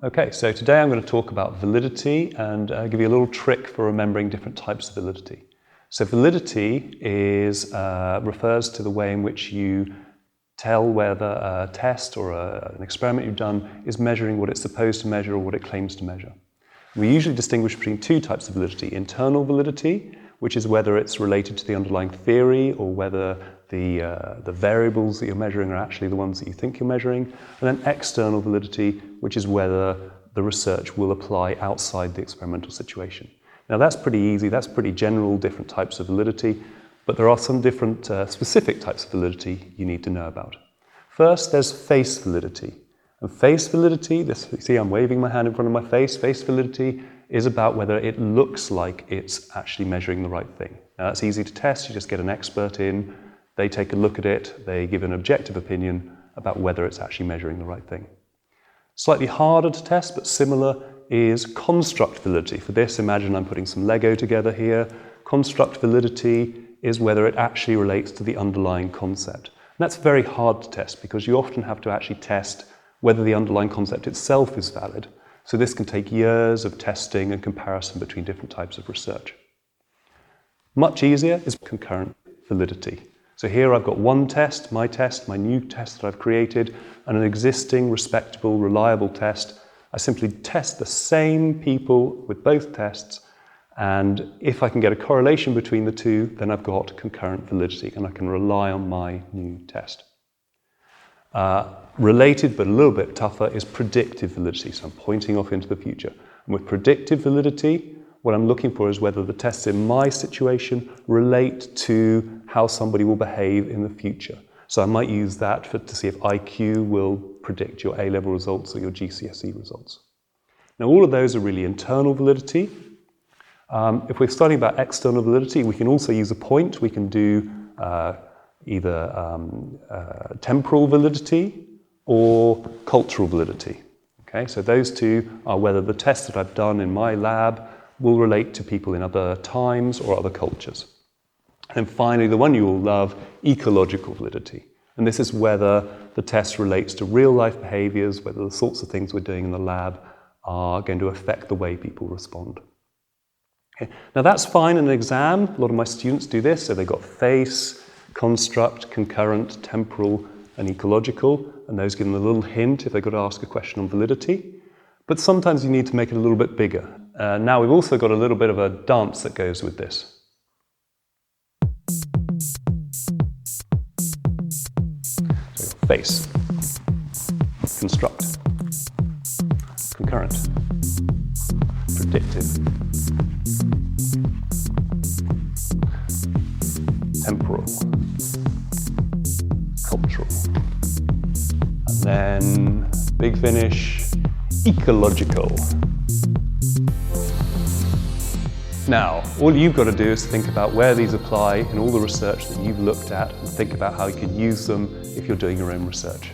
Okay, so today I'm going to talk about validity and give you a little trick for remembering different types of validity. So validity refers to the way in which you tell whether a test or an experiment you've done is measuring what it's supposed to measure or what it claims to measure. We usually distinguish between two types of validity: internal validity, which is whether it's related to the underlying theory or whether the variables that you're measuring are actually the ones that you think you're measuring, and then external validity, which is whether the research will apply outside the experimental situation. Now that's pretty easy, that's pretty general, different types of validity, but there are some different specific types of validity you need to know about. First, there's face validity. And face validity, you see I'm waving my hand in front of my face, face validity is about whether it looks like it's actually measuring the right thing. Now that's easy to test, you just get an expert in, they take a look at it, they give an objective opinion about whether it's actually measuring the right thing. Slightly harder to test, but similar, is construct validity. For this, imagine I'm putting some Lego together here. Construct validity is whether it actually relates to the underlying concept. And that's very hard to test because you often have to actually test whether the underlying concept itself is valid. So this can take years of testing and comparison between different types of research. Much easier is concurrent validity. So here I've got one test, my new test that I've created, and an existing, respectable, reliable test. I simply test the same people with both tests, and if I can get a correlation between the two, then I've got concurrent validity and I can rely on my new test. Related but a little bit tougher is predictive validity, so I'm pointing off into the future. And with predictive validity, what I'm looking for is whether the tests in my situation relate to how somebody will behave in the future. So I might use that to see if IQ will predict your A-level results or your GCSE results. Now all of those are really internal validity. If we're studying about external validity, we can also use a point. We can do either temporal validity or cultural validity. Okay, so those two are whether the tests that I've done in my lab will relate to people in other times or other cultures. And finally, the one you all love, ecological validity. And this is whether the test relates to real-life behaviors, whether the sorts of things we're doing in the lab are going to affect the way people respond. Okay. Now that's fine in an exam. A lot of my students do this, so they've got face, construct, concurrent, temporal, and ecological, and those give them a little hint if they've got to ask a question on validity. But sometimes you need to make it a little bit bigger. Now we've also got a little bit of a dance that goes with this. So face, construct, concurrent, predictive, temporal, cultural, and then big finish, ecological. Now, all you've got to do is think about where these apply in all the research that you've looked at and think about how you can use them if you're doing your own research.